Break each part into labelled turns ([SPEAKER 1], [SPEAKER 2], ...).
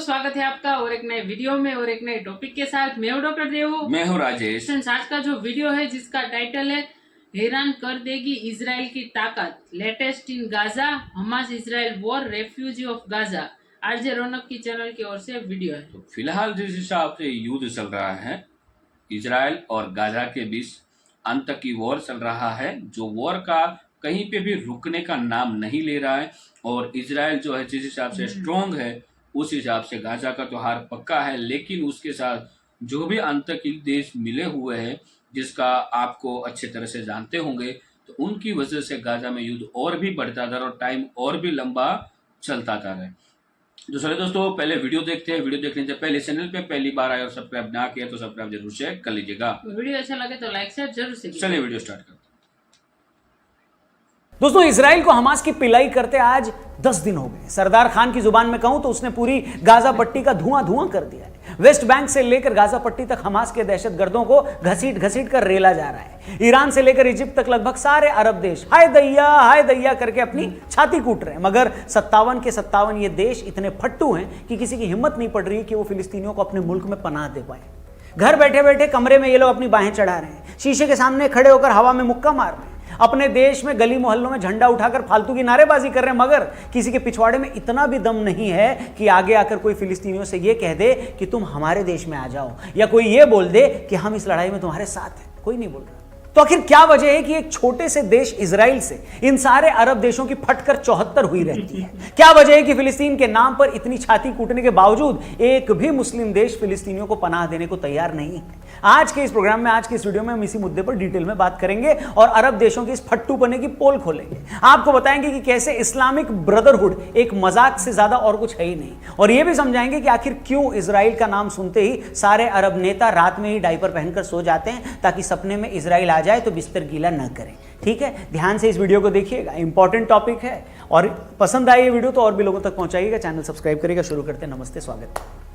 [SPEAKER 1] स्वागत है आपका और एक नए वीडियो में और एक नए टॉपिक के साथ। मैं हूं डॉक्टर देवू,
[SPEAKER 2] मैं हूं राजेश।
[SPEAKER 1] आज का जो वीडियो है जिसका टाइटल है हैरान कर देगी इजराइल की ताकत, latest in Gaza, Hamas Israel war, refugee of Gaza. RJ Raunak की चैनल की ओर से वीडियो है।
[SPEAKER 2] तो फिलहाल जिस हिसाब से युद्ध चल रहा है इजराइल और गाजा के बीच, अंत की वॉर चल रहा है, जो वॉर का कहीं पे भी रुकने का नाम नहीं ले रहा है। और इजराइल जो है जिस हिसाब से स्ट्रॉन्ग है उस हिसाब से गाजा का तो हार पक्का है। लेकिन उसके साथ जो भी आतंकी देश मिले हुए हैं, जिसका आपको अच्छे तरह से जानते होंगे, तो उनकी वजह से गाजा में युद्ध और भी बढ़ता जा रहा और टाइम और भी लंबा चलता जा रहा है। तो चलिए दोस्तों, पहले वीडियो देखते हैं। वीडियो देखने से पहले चैनल पे पहली बार आए और सब्सक्राइब ना किया तो सब्सक्राइब जरूर से कर लीजिएगा।
[SPEAKER 1] वीडियो अच्छा लगे तो लाइक शेयर जरूर से कीजिए।
[SPEAKER 2] चलिए वीडियो स्टार्ट करते हैं।
[SPEAKER 3] दोस्तों, इजराइल को हमास की पिलाई करते आज 10 दिन हो गए। सरदार खान की जुबान में कहूं तो उसने पूरी गाजा पट्टी का धुआं धुआं कर दिया है। वेस्ट बैंक से लेकर गाजा पट्टी तक हमास के दहशतगर्दों को घसीट घसीट कर रेला जा रहा है। ईरान से लेकर इजिप्ट तक लगभग सारे अरब देश हाय दैया करके अपनी छाती कूट रहे हैं। मगर 57 के 57 ये देश इतने फट्टू हैं कि किसी की हिम्मत नहीं पड़ रही कि वो फिलिस्तीनियों को अपने मुल्क में पनाह दे पाए। घर बैठे बैठे कमरे में ये लोग अपनी बाहें चढ़ा रहे हैं, शीशे के सामने खड़े होकर हवा में मुक्का मार रहे हैं, अपने देश में गली मोहल्लों में झंडा उठाकर फालतू की नारेबाजी कर रहे हैं। मगर किसी के पिछवाड़े में इतना भी दम नहीं है कि आगे आकर कोई फिलिस्तीनियों से ये कह दे कि तुम हमारे देश में आ जाओ, या कोई ये बोल दे कि हम इस लड़ाई में तुम्हारे साथ हैं। कोई नहीं बोल रहा। तो आखिर क्या वजह है कि एक छोटे से देश इजराइल से इन सारे अरब देशों की फटकर 74 हुई रहती है? क्या वजह है कि फिलिस्तीन के नाम पर इतनी छाती कूटने के बावजूद एक भी मुस्लिम देश फिलिस्तीनियों को पनाह देने को तैयार नहीं है? आज के इस प्रोग्राम में, आज के इस वीडियो में हम इसी मुद्दे पर डिटेल में बात करेंगे और अरब देशों की इस फट्टूपने की पोल खोलेंगे। आपको बताएंगे कि कैसे इस्लामिक ब्रदरहुड एक मजाक से ज्यादा और कुछ है ही नहीं, और यह भी समझाएंगे कि आखिर क्यों इजराइल का नाम सुनते ही सारे अरब नेता रात में ही डायपर पहनकर सो जाते हैं ताकि सपने में इजराइल आ जाए तो बिस्तर गीला न करें। ठीक है, ध्यान से इस वीडियो को देखिएगा, इंपॉर्टेंट टॉपिक है। और पसंद आई ये वीडियो तो और भी लोगों तक पहुंचाइएगा, चैनल सब्सक्राइब करिएगा। शुरू करते हैं। नमस्ते, स्वागत है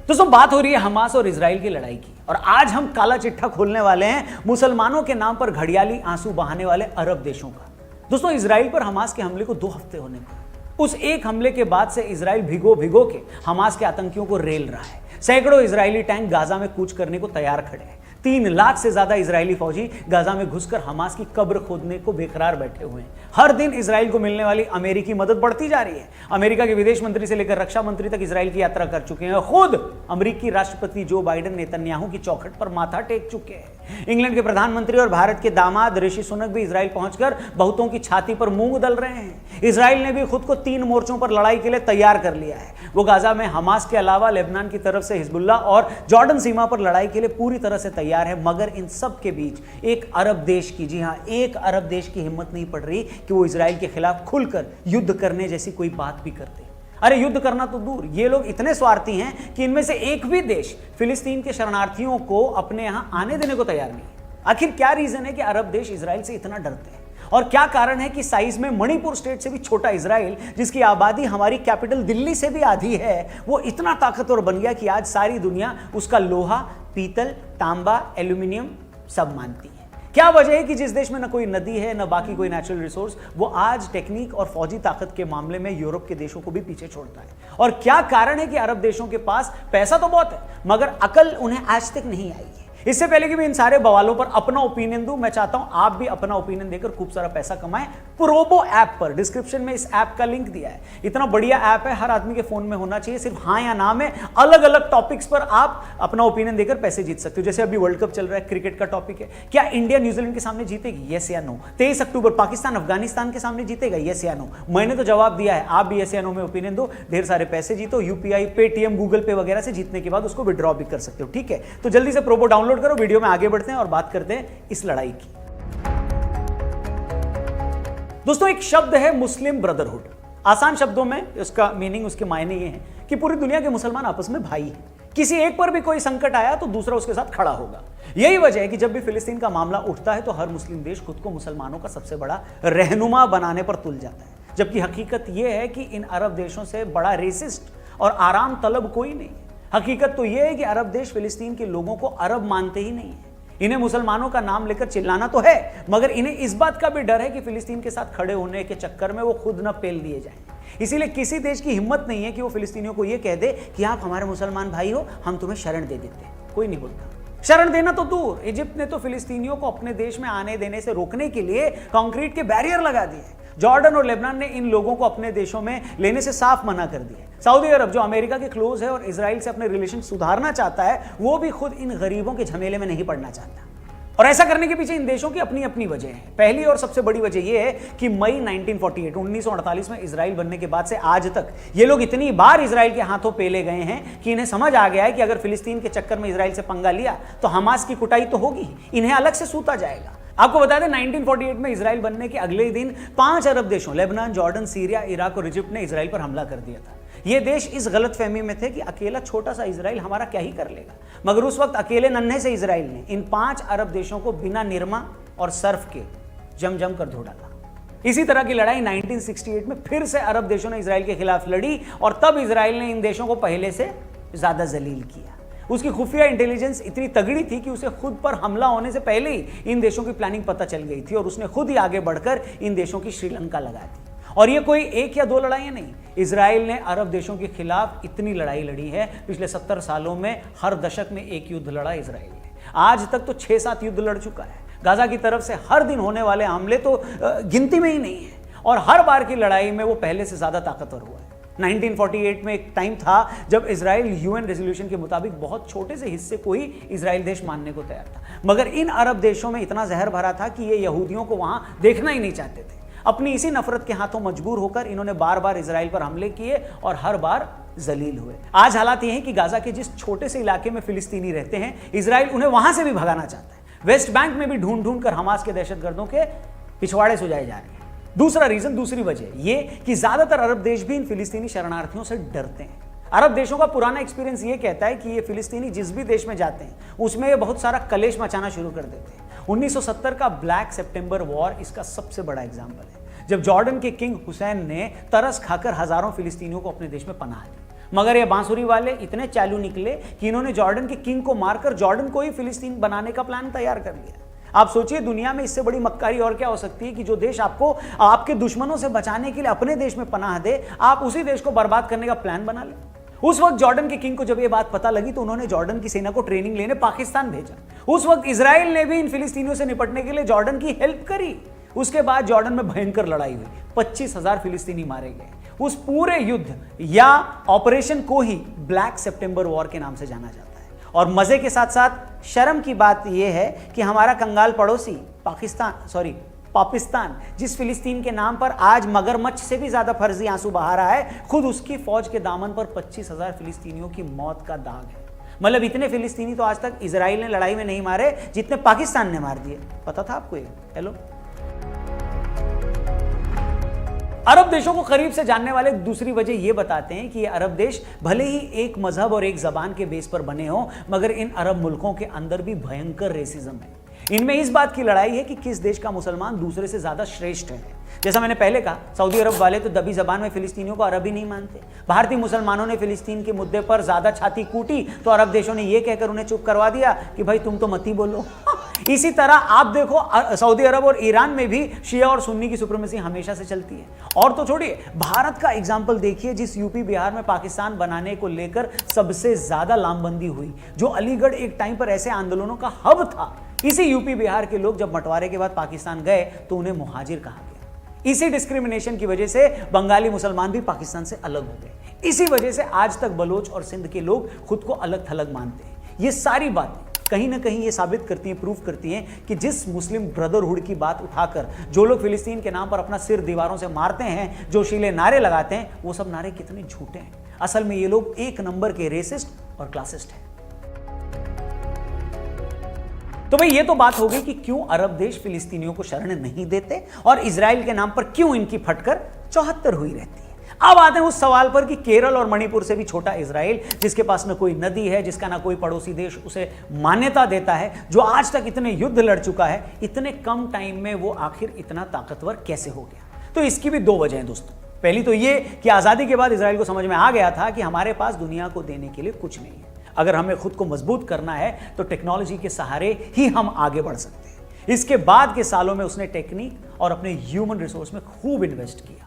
[SPEAKER 3] दोस्तों। बात हो रही है हमास और इजराइल की लड़ाई की, और आज हम काला चिट्ठा खोलने वाले हैं मुसलमानों के नाम पर घड़ियाली आंसू बहाने वाले अरब देशों का। दोस्तों, इजराइल पर हमास के हमले को 2 हफ्ते होने को, उस एक हमले के बाद से इजराइल भिगो भिगो के हमास के आतंकियों को रेल रहा है। सैकड़ों इजरायली टैंक गाजा में कूच करने को तैयार खड़े हैं। 3 लाख से ज्यादा इजरायली फौजी गाजा में घुसकर हमास की कब्र खोदने को बेकरार बैठे हुए हैं। हर दिन इजराइल को मिलने वाली अमेरिकी मदद बढ़ती जा रही है। अमेरिका के विदेश मंत्री से लेकर रक्षा मंत्री तक इजराइल की यात्रा कर चुके हैं। खुद अमेरिकी राष्ट्रपति जो बाइडेन नेतन्याहू की चौखट पर माथा टेक चुके हैं। इंग्लैंड के प्रधानमंत्री और भारत के दामाद ऋषि सुनक भी इजराइल पहुंचकर बहुतों की छाती पर मूंग दल रहे हैं। इजराइल ने भी खुद को 3 मोर्चों पर लड़ाई के लिए तैयार कर लिया है। वो गाजा में हमास के अलावा लेबनान की तरफ से हिजबुल्लाह और जॉर्डन सीमा पर लड़ाई के लिए पूरी तरह से तैयार है। मगर इन सब के बीच एक अरब देश की, जी हां, एक अरब देश की हिम्मत नहीं पड़ रही कि वो इजराइल के खिलाफ खुलकर युद्ध करने जैसी कोई बात भी करते। अरे युद्ध करना तो दूर, ये लोग इतने स्वार्थी हैं कि इनमें से एक भी देश फिलिस्तीन के शरणार्थियों को अपने यहां आने देने को तैयार नहीं है। आखिर क्या रीजन है कि अरब देश इजराइल से इतना डरते हैं? और क्या कारण है कि साइज में मणिपुर स्टेट से भी छोटा इजराइल, जिसकी आबादी हमारी कैपिटल दिल्ली से भी आधी है, वो इतना ताकतवर बन गया कि आज सारी दुनिया उसका लोहा, पीतल, तांबा, एल्यूमिनियम सब मानती है? क्या वजह है कि जिस देश में न कोई नदी है न बाकी कोई नेचुरल रिसोर्स, वो आज टेक्निक और फौजी ताकत के मामले में यूरोप के देशों को भी पीछे छोड़ता है? और क्या कारण है कि अरब देशों के पास पैसा तो बहुत है मगर अकल उन्हें आज तक नहीं आई है? इससे पहले कि मैं इन सारे बवालों पर अपना ओपिनियन दूं, मैं चाहता हूं आप भी अपना ओपिनियन देकर खूब सारा पैसा कमाएं। प्रोबो ऐप पर, डिस्क्रिप्शन में इस ऐप का लिंक दिया है। इतना बढ़िया ऐप है, हर आदमी के फोन में होना चाहिए। सिर्फ हाँ या ना में अलग अलग टॉपिक्स पर आप अपना ओपिनियन देकर पैसे जीत सकते हो। जैसे अभी वर्ल्ड कप चल रहा है, क्रिकेट का टॉपिक है, क्या इंडिया न्यूजीलैंड के सामने जीतेगी? यस या नो। 23 अक्टूबर पाकिस्तान अफगानिस्तान के सामने जीतेगा? यस या नो। मैंने तो जवाब दिया है, आप भी यस या नो में ओपिनियन दो, ढेर सारे पैसे जीतो। यूपीआई, पेटीएम, गूगल पे वगैरह से जीतने के बाद उसको विड्रॉ भी कर सकते हो। ठीक है, तो जल्दी से प्रोबो डाउनलोड करो। वीडियो में आगे बढ़ते हैं और बात करते हैं इस लड़ाई की। दोस्तों, एक शब्द है मुस्लिम ब्रदरहुड। आसान शब्दों में उसका मीनिंग, उसके मायने ये हैं कि पूरी दुनिया के मुसलमान आपस में भाई हैं। किसी एक पर भी कोई संकट आया तो दूसरा उसके साथ खड़ा होगा। यही वजह है कि जब भी फिलिस्तीन का मामला उठता है तो हर मुस्लिम देश खुद को मुसलमानों का सबसे बड़ा रहनुमा बनाने पर तुल जाता है। जबकि हकीकत यह है कि इन अरब देशों से बड़ा रेसिस्ट और आराम तलब कोई नहीं है। हकीकत तो यह है कि अरब देश फिलिस्तीन के लोगों को अरब मानते ही नहीं है। इन्हें मुसलमानों का नाम लेकर चिल्लाना तो है, मगर इन्हें इस बात का भी डर है कि फिलिस्तीन के साथ खड़े होने के चक्कर में वो खुद न पेल दिए जाएं। इसीलिए किसी देश की हिम्मत नहीं है कि वो फिलिस्तीनियों को ये कह दे कि आप हमारे मुसलमान भाई हो, हम तुम्हें शरण दे देते हैं। कोई नहीं बोलता। शरण देना तो दूर, इजिप्ट ने तो फिलिस्तीनियों को अपने देश में आने देने से रोकने के लिए कंक्रीट के बैरियर लगा दिए। जॉर्डन और लेबनान ने इन लोगों को अपने देशों में लेने से साफ मना कर दिया। सऊदी अरब जो अमेरिका के क्लोज है और इजराइल से अपने रिलेशन सुधारना चाहता है, वो भी खुद इन गरीबों के झमेले में नहीं पड़ना चाहता। और ऐसा करने के पीछे इन देशों की अपनी अपनी वजह है। पहली और सबसे बड़ी वजह यह है कि मई 1948 में इजराइल बनने के बाद से आज तक ये लोग इतनी बार इजराइल के हाथों पेले गए हैं कि इन्हें समझ आ गया है कि अगर फिलिस्तीन के चक्कर में इजराइल से पंगा लिया तो हमास की कुटाई तो होगी, इन्हें अलग से सूता जाएगा। आपको बता दें 1948 में इजराइल बनने के अगले ही दिन 5 अरब देशों लेबनान, जॉर्डन, सीरिया, इराक और इजिप्ट ने इजराइल पर हमला कर दिया था। ये देश इस गलतफहमी में थे कि अकेला छोटा सा इजराइल हमारा क्या ही कर लेगा, मगर उस वक्त अकेले नन्हे से इजराइल ने इन 5 अरब देशों को बिना निरमा और सर्फ के जम कर धो डाला। इसी तरह की लड़ाई 1968 में फिर से अरब देशों ने इजराइल के खिलाफ लड़ी और तब इजराइल ने इन देशों को पहले से ज्यादा जलील किया। उसकी खुफिया इंटेलिजेंस इतनी तगड़ी थी कि उसे खुद पर हमला होने से पहले ही इन देशों की प्लानिंग पता चल गई थी और उसने खुद ही आगे बढ़कर इन देशों की श्रीलंका लगा दी। और ये कोई 1 या 2 लड़ाइयां नहीं, इजराइल ने अरब देशों के खिलाफ इतनी लड़ाई लड़ी है। पिछले 70 सालों में हर दशक में एक युद्ध लड़ा इजराइल ने। आज तक तो 6-7 युद्ध लड़ चुका है। गाजा की तरफ से हर दिन होने वाले हमले तो गिनती में ही नहीं है और हर बार की लड़ाई में वो पहले से ज्यादा ताकतवर हुआ है। 1948 में एक टाइम था जब इजराइल यूएन रेजोल्यूशन के मुताबिक बहुत छोटे से हिस्से को ही इजराइल देश मानने को तैयार था, मगर इन अरब देशों में इतना जहर भरा था कि ये यहूदियों को वहां देखना ही नहीं चाहते थे। अपनी इसी नफरत के हाथों मजबूर होकर इन्होंने बार बार इजराइल पर हमले किए और हर बार जलील हुए। आज हालात ये हैं कि गाजा के जिस छोटे से इलाके में फिलिस्तीनी रहते हैं, इजराइल उन्हें वहां से भी भगाना चाहता है। वेस्ट बैंक में भी ढूंढ कर हमास के दहशतगर्दों के पिछवाड़े सुझाए जा रहे हैं। दूसरी वजह ये कि ज्यादातर अरब देश भी इन फिलिस्तीनी शरणार्थियों से डरते हैं। अरब देशों का पुराना एक्सपीरियंस ये कहता है कि ये फिलिस्तीनी जिस भी देश में जाते हैं उसमें ये बहुत सारा कलेश मचाना शुरू कर देते हैं। 1970 का ब्लैक सितंबर वॉर इसका सबसे बड़ा एग्जाम्पल है, जब जॉर्डन के किंग हुसैन ने तरस खाकर हजारों फिलिस्तीनियों को अपने देश में पनाह दी। मगर ये बांसुरी वाले इतने चालू निकले कि इन्होंने जॉर्डन के किंग को मारकर जॉर्डन को ही फिलिस्तीन बनाने का प्लान तैयार कर लिया। आप सोचिए, दुनिया में इससे बड़ी मक्कारी और क्या हो सकती है कि जो देश आपको आपके दुश्मनों से बचाने के लिए अपने देश में पनाह दे, आप उसी देश को बर्बाद करने का प्लान बना लें। उस वक्त जॉर्डन के किंग को जब ये बात पता लगी तो उन्होंने जॉर्डन की सेना को ट्रेनिंग लेने पाकिस्तान भेजा। उस वक्त इजराइल ने भी इन फिलिस्तीनियों से निपटने के लिए जॉर्डन की हेल्प करी। उसके बाद जॉर्डन में भयंकर लड़ाई हुई, 25,000 फिलिस्तीनी मारे गए। उस पूरे युद्ध या ऑपरेशन को ही ब्लैक सितंबर वॉर के नाम से जाना जाता है। और मजे के साथ साथ शर्म की बात यह है कि हमारा कंगाल पड़ोसी पाकिस्तान जिस फिलिस्तीन के नाम पर आज मगरमच्छ से भी ज्यादा फर्जी आंसू बहा रहा है, खुद उसकी फौज के दामन पर 25,000 फिलिस्तीनियों की मौत का दाग है। मतलब इतने फिलिस्तीनी तो आज तक इजराइल ने लड़ाई में नहीं मारे जितने पाकिस्तान ने मार दिए। पता था आपको ये? हेलो, अरब देशों को करीब से जानने वाले दूसरी वजह यह बताते हैं कि ये अरब देश भले ही एक मजहब और एक जबान के बेस पर बने हों, मगर इन अरब मुल्कों के अंदर भी भयंकर रेसिज्म है। इनमें इस बात की लड़ाई है कि किस देश का मुसलमान दूसरे से ज्यादा श्रेष्ठ है। जैसा मैंने पहले कहा, सऊदी अरब वाले तो दबी जबान में फिलिस्तीनियों को अरबी नहीं मानते। भारतीय मुसलमानों ने फिलिस्तीन के मुद्दे पर ज्यादा छाती कूटी तो अरब देशों ने यह कहकर उन्हें चुप करवा दिया कि भाई तुम तो मत ही बोलो। इसी तरह आप देखो, सऊदी अरब और ईरान में भी शिया और सुन्नी की सुप्रीमेसी हमेशा से चलती है। और तो छोड़िए, भारत का एग्जाम्पल देखिए, जिस यूपी बिहार में पाकिस्तान बनाने को लेकर सबसे ज्यादा लामबंदी हुई, जो अलीगढ़ एक टाइम पर ऐसे आंदोलनों का हब था, इसी यूपी बिहार के लोग जब बंटवारे के बाद पाकिस्तान गए तो उन्हें मुहाजिर कहा गया। इसी डिस्क्रिमिनेशन की वजह से बंगाली मुसलमान भी पाकिस्तान से अलग हो गए। इसी वजह से आज तक बलोच और सिंध के लोग खुद को अलग थलग मानते हैं। ये सारी बातें कहीं ना कहीं ये साबित करती हैं, प्रूफ करती हैं कि जिस मुस्लिम ब्रदरहुड की बात उठाकर जो लोग फिलिस्तीन के नाम पर अपना सिर दीवारों से मारते हैं, जो शीले नारे लगाते हैं, वो सब नारे कितने झूठे हैं। असल में ये लोग एक नंबर के रेसिस्ट और क्लासिस्ट हैं। तो भाई ये तो बात हो गई कि क्यों अरब देश फिलिस्तीनियों को शरण नहीं देते और इजराइल के नाम पर क्यों इनकी फटकर 74 हुई रहती है। अब आते हैं उस सवाल पर कि केरल और मणिपुर से भी छोटा इजराइल, जिसके पास न कोई नदी है, जिसका ना कोई पड़ोसी देश उसे मान्यता देता है, जो आज तक इतने युद्ध लड़ चुका है, इतने कम टाइम में वो आखिर इतना ताकतवर कैसे हो गया? तो इसकी भी 2 वजह हैं दोस्तों। पहली तो ये कि आजादी के बाद इजराइल को समझ में आ गया था कि हमारे पास दुनिया को देने के लिए कुछ नहीं है। अगर हमें खुद को मजबूत करना है तो टेक्नोलॉजी के सहारे ही हम आगे बढ़ सकते हैं। इसके बाद के सालों में उसने टेक्निक और अपने ह्यूमन रिसोर्स में खूब इन्वेस्ट किया।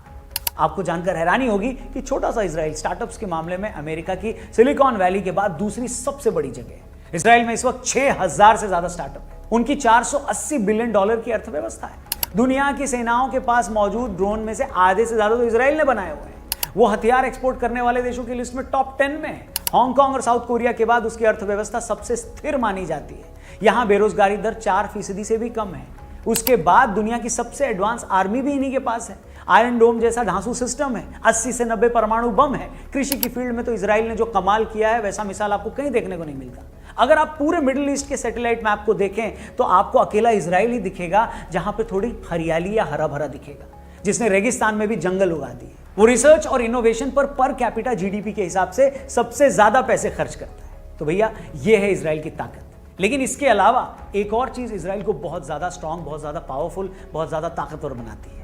[SPEAKER 3] आपको जानकर हैरानी होगी कि छोटा सा इजराइल स्टार्टअप्स के मामले में अमेरिका की सिलिकॉन वैली के बाद दूसरी सबसे बड़ी जगह है। इजराइल में इस वक्त 6000 से ज्यादा स्टार्टअप है। उनकी $480 बिलियन की अर्थव्यवस्था है। दुनिया की सेनाओं के पास मौजूद ड्रोन में से आधे से ज्यादा तो इजराइल ने बनाए हुए हैं। वो हथियार एक्सपोर्ट करने वाले देशों की लिस्ट में टॉप 10 में है। हांगकांग और साउथ कोरिया के बाद उसकी अर्थव्यवस्था सबसे स्थिर मानी जाती है। यहां बेरोजगारी दर 4% से भी कम है। उसके बाद दुनिया की सबसे एडवांस आर्मी भी इन्हीं के पास है। आयरन डोम जैसा ढांसू सिस्टम है। 80 से 90 परमाणु बम है। कृषि की फील्ड में तो इजराइल ने जो कमाल किया है वैसा मिसाल आपको कहीं देखने को नहीं मिलता। अगर आप पूरे मिडिल ईस्ट के सैटेलाइट मैप को देखें तो आपको अकेला इजराइल ही दिखेगा जहां पे थोड़ी हरियाली या हरा भरा दिखेगा, जिसने रेगिस्तान में भी जंगल उगा दिए। वो रिसर्च और इनोवेशन पर कैपिटा जीडीपी के हिसाब से सबसे ज्यादा पैसे खर्च करता है। तो भैया ये है इजराइल की ताकत। लेकिन इसके अलावा एक और चीज इजराइल को बहुत ज्यादा स्ट्रांग, बहुत ज्यादा पावरफुल, बहुत ज्यादा ताकतवर बनाती है।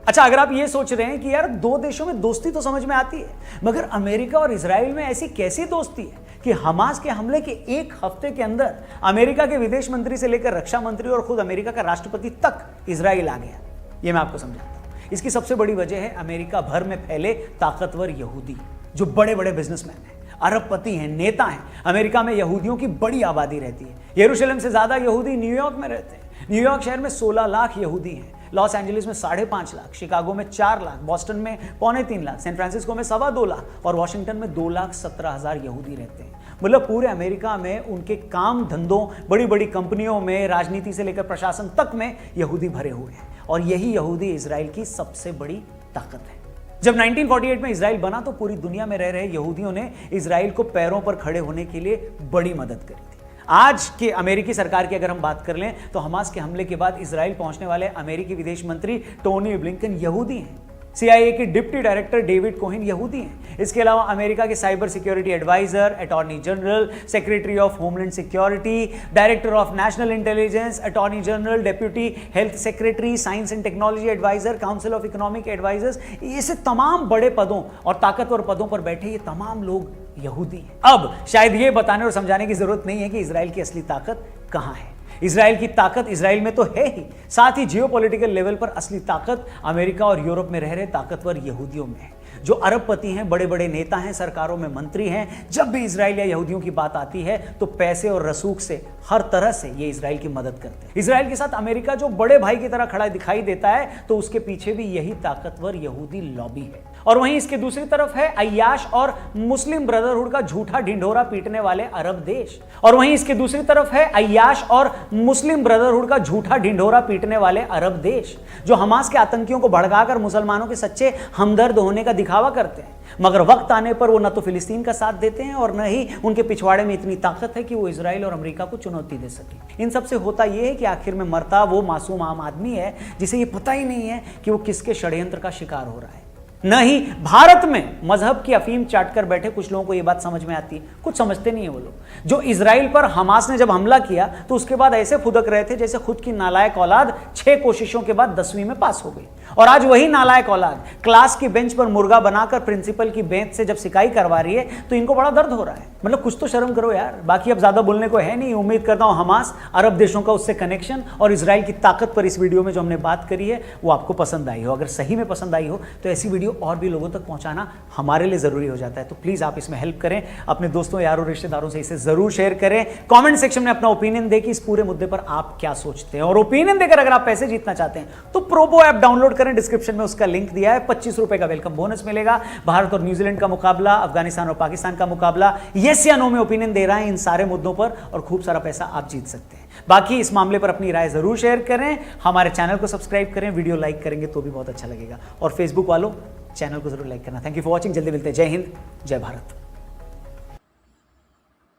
[SPEAKER 3] अच्छा, अगर आप ये सोच रहे हैं कि यार दो देशों में दोस्ती तो समझ में आती है, मगर अमेरिका और इजराइल में ऐसी कैसी दोस्ती है कि हमास के हमले के एक हफ्ते के अंदर अमेरिका के विदेश मंत्री से लेकर रक्षा मंत्री और खुद अमेरिका का राष्ट्रपति तक इजराइल आ गया। ये मैं आपको समझाता हूं। इसकी सबसे बड़ी वजह है अमेरिका भर में फैले ताकतवर यहूदी, जो बड़े बड़े बिजनेसमैन हैं, अरबपति हैं, नेता हैं। अमेरिका में यहूदियों की बड़ी आबादी रहती है। यरूशलेम से ज्यादा यहूदी न्यूयॉर्क में रहते हैं। न्यूयॉर्क शहर में 16 लाख यहूदी हैं। लॉस एंजलिस में 5.5 लाख, शिकागो में 4 लाख, बॉस्टन में 3.25 लाख, सैन फ्रांसिस्को में 2.25 लाख और वॉशिंगटन में 2,17,000 यहूदी रहते हैं। मतलब पूरे अमेरिका में उनके काम धंधों, बड़ी बड़ी कंपनियों में, राजनीति से लेकर प्रशासन तक में यहूदी भरे हुए हैं। और यही यहूदी इजराइल की सबसे बड़ी ताकत है। जब 1948 में इजराइल बना तो पूरी दुनिया में रह रहे यहूदियों ने इजराइल को पैरों पर खड़े होने के लिए बड़ी मदद करी थी। आज के अमेरिकी सरकार की अगर हम बात कर लें तो हमास के हमले के बाद इजराइल पहुंचने वाले अमेरिकी विदेश मंत्री टोनी ब्लिंकन यहूदी हैं। CIA के डिप्टी डायरेक्टर डेविड कोहेन यहूदी हैं। इसके अलावा अमेरिका के cyber security adviser, attorney general, secretary of homeland security, director of national intelligence, attorney general, deputy health secretary, science and technology adviser, council of economic advisers, ऐसे तमाम बड़े पदों और ताकतवर पदों पर बैठे ये तमाम लोग यहूदी हैं। अब शायद ये बताने और समझाने की जरूरत नहीं है कि इजराइल की असली ताकत कहां है। इजराइल की ताकत इजराइल में तो है ही, साथ ही जियोपॉलिटिकल लेवल पर असली ताकत अमेरिका और यूरोप में रह रहे ताकतवर यहूदियों में है, जो अरबपति हैं, बड़े बड़े नेता हैं, सरकारों में मंत्री हैं। जब भी इजराइल या यहूदियों की बात आती है तो पैसे और रसूख से, हर तरह से ये इजराइल की मदद करते हैं। इजराइल के साथ अमेरिका जो बड़े भाई की तरह खड़ा दिखाई देता है तो उसके पीछे भी यही ताकतवर यहूदी लॉबी है। और वहीं इसके दूसरी तरफ है अय्याश और मुस्लिम ब्रदरहुड का झूठा ढिंढोरा पीटने वाले अरब देश। और वहीं इसके दूसरी तरफ है अय्याश और मुस्लिम ब्रदरहुड का झूठा ढिंढोरा पीटने वाले अरब देश, जो हमास के आतंकियों को भड़काकर मुसलमानों के सच्चे हमदर्द होने का दिखावा करते हैं, मगर वक्त आने पर वो न तो फिलिस्तीन का साथ देते हैं और न ही उनके पिछवाड़े में इतनी ताकत है कि वो इजराइल और अमेरिका को चुनौती दे सके। इन सब से होता यह है कि आखिर में मरता वो मासूम आम आदमी है जिसे ये पता ही नहीं है कि वो किसके षड्यंत्र का शिकार हो रहा है। न ही भारत में मजहब की अफीम चाटकर बैठे कुछ लोगों को यह बात समझ में आती है। कुछ समझते नहीं है वो लोग। जो इजराइल पर हमास ने जब हमला किया तो उसके बाद ऐसे फुदक रहे थे जैसे खुद की नालायक औलाद 6 कोशिशों के बाद 10वीं में पास हो गई। और आज वही नालायक औलाद क्लास की बेंच पर मुर्गा बनाकर प्रिंसिपल की बेंच से जब सिकाई करवा रही है तो इनको बड़ा दर्द हो रहा है। मतलब कुछ तो शर्म करो यार। बाकी अब ज्यादा बोलने को है नहीं। उम्मीद करता हूं हमास, अरब देशों का उससे कनेक्शन और इजराइल की ताकत पर इस वीडियो में जो हमने बात करी है वो आपको पसंद आई हो। अगर सही में पसंद आई हो तो ऐसी वीडियो और भी लोगों तक पहुंचाना हमारे लिए जरूरी हो जाता है। तो प्लीज आप इसमें हेल्प करें, अपने दोस्तों, यारों, रिश्तेदारों से इसे जरूर शेयर करें। कमेंट सेक्शन में अपना ओपिनियन दें कि इस पूरे मुद्दे पर आप क्या सोचते हैं। और ओपिनियन देकर अगर आप पैसे जीतना चाहते हैं तो प्रोबो ऐप डाउनलोड करें, डिस्क्रिप्शन में उसका लिंक दिया है। 25 रुपए का वेलकम बोनस मिलेगा। भारत और न्यूजीलैंड का मुकाबला, अफगानिस्तान और पाकिस्तान का मुकाबला, यस या नो में ओपिनियन दे रहा है इन सारे मुद्दों पर और खूब सारा पैसा आप जीत सकते हैं। बाकी इस मामले पर अपनी राय जरूर शेयर करें, हमारे चैनल को सब्सक्राइब करें, वीडियो लाइक करेंगे तो भी बहुत अच्छा लगेगा। और फेसबुक वालों, चैनल को जरूर लाइक करना। Thank you for watching. जल्दी मिलते हैं। जय हिंद, जय भारत।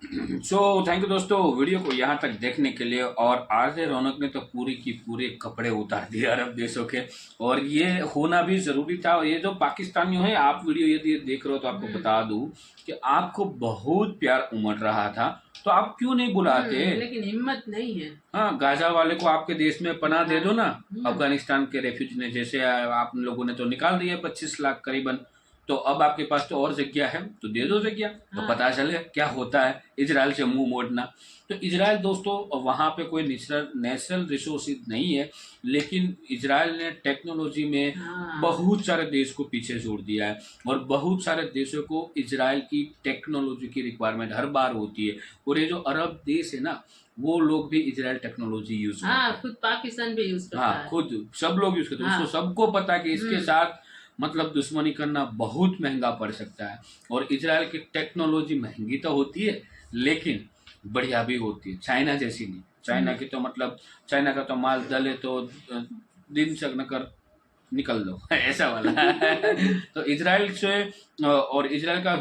[SPEAKER 2] थैंक यू दोस्तों वीडियो को यहाँ तक देखने के लिए। और आरजे रौनक ने तो पूरी की पूरे कपड़े उतार दिए अरब देशों के, और ये होना भी जरूरी था। और ये जो पाकिस्तानियों है, आप वीडियो यदि देख रहे हो तो आपको बता दूं कि आपको बहुत प्यार उमड़ रहा था, तो आप क्यों नहीं बुलाते?
[SPEAKER 1] लेकिन हिम्मत नहीं है।
[SPEAKER 2] हाँ, गाजा वाले को आपके देश में पनाह दे दो ना। अफगानिस्तान के रेफ्यूजी ने, जैसे आप लोगों ने तो निकाल दिए 25 लाख करीबन, तो अब आपके पास तो और जगह है, तो दे दो जगह, तो
[SPEAKER 1] हाँ।
[SPEAKER 2] पता चले क्या होता है इजराइल से मुंह मोड़ना। तो इजराइल दोस्तों वहाँ पे कोई नेचुरल रिसोर्सेज नहीं है, लेकिन इजराइल ने टेक्नोलॉजी में
[SPEAKER 1] हाँ।
[SPEAKER 2] बहुत सारे देश को पीछे छोड़ दिया है, और बहुत सारे देशों को इजराइल की टेक्नोलॉजी की रिक्वायरमेंट हर बार होती है। और ये जो अरब देश है ना, वो लोग भी इजराइल टेक्नोलॉजी यूज करते
[SPEAKER 1] हाँ,
[SPEAKER 2] हैं।
[SPEAKER 1] खुद पाकिस्तान भी यूज करता
[SPEAKER 2] हाँ,
[SPEAKER 1] है।
[SPEAKER 2] खुद सब लोग यूज करते हैं।
[SPEAKER 1] हाँ।
[SPEAKER 2] उसको सबको पता है कि इसके साथ मतलब दुश्मनी करना बहुत महंगा पड़ सकता है। और इजराइल की टेक्नोलॉजी महंगी तो होती है, लेकिन बढ़िया भी होती है, चाइना जैसी नहीं। चाइना की तो मतलब चाइना का तो माल दले तो दिन से न कर निकल लो ऐसा वाला तो इजराइल से और इजराइल का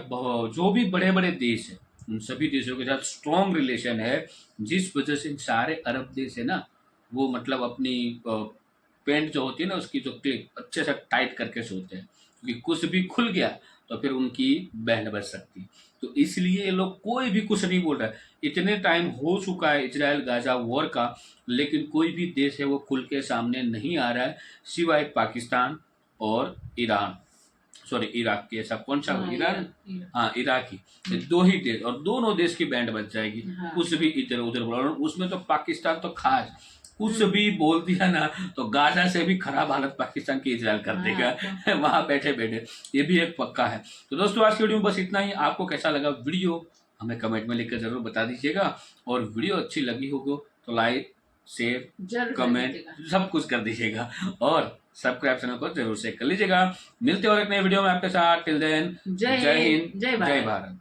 [SPEAKER 2] जो भी बड़े बड़े देश है, उन सभी देशों के साथ स्ट्रॉन्ग रिलेशन है, जिस वजह से इन सारे अरब देश है ना, वो मतलब अपनी पेंट जो होती है ना, उसकी जो क्लिप अच्छे से टाइट करके सोते हैं, क्योंकि कुछ भी खुल गया तो फिर उनकी बैंड बज सकती है। तो इसलिए ये लोग कोई भी कुछ नहीं बोल रहा है। इतने टाइम हो चुका है इजराइल गाजा वॉर का, लेकिन कोई भी देश है वो खुल के सामने नहीं आ रहा है, सिवाय पाकिस्तान और ईरान, सॉरी इराक के। ऐसा कौन सा
[SPEAKER 1] हाँ,
[SPEAKER 2] ईरान,
[SPEAKER 1] ईरान।
[SPEAKER 2] हाँ इराकी, ये दो ही देश, और दोनों देश की बैंड बच जाएगी।
[SPEAKER 1] हाँ।
[SPEAKER 2] कुछ भी इधर उधर बोला, और उसमें तो पाकिस्तान तो खास, कुछ भी बोल दिया ना तो गाजा से भी खराब हालत पाकिस्तान की इजराइल कर देगा वहां बैठे बैठे, ये भी एक पक्का है। तो दोस्तों आज की वीडियो में बस इतना ही। आपको कैसा लगा वीडियो हमें कमेंट में लिखकर जरूर बता दीजिएगा, और वीडियो अच्छी लगी होगी तो लाइक शेयर
[SPEAKER 1] जरूर
[SPEAKER 2] कमेंट
[SPEAKER 1] करिएगा।
[SPEAKER 2] सब कुछ कर दीजिएगा, और सब्सक्राइब चैनल को जरूर से कर लीजिएगा। मिलते हैं और एक नए वीडियो में आपके साथ। टिल देन
[SPEAKER 1] जय हिंद, जय
[SPEAKER 2] जय
[SPEAKER 1] भारत।
[SPEAKER 2] भारत।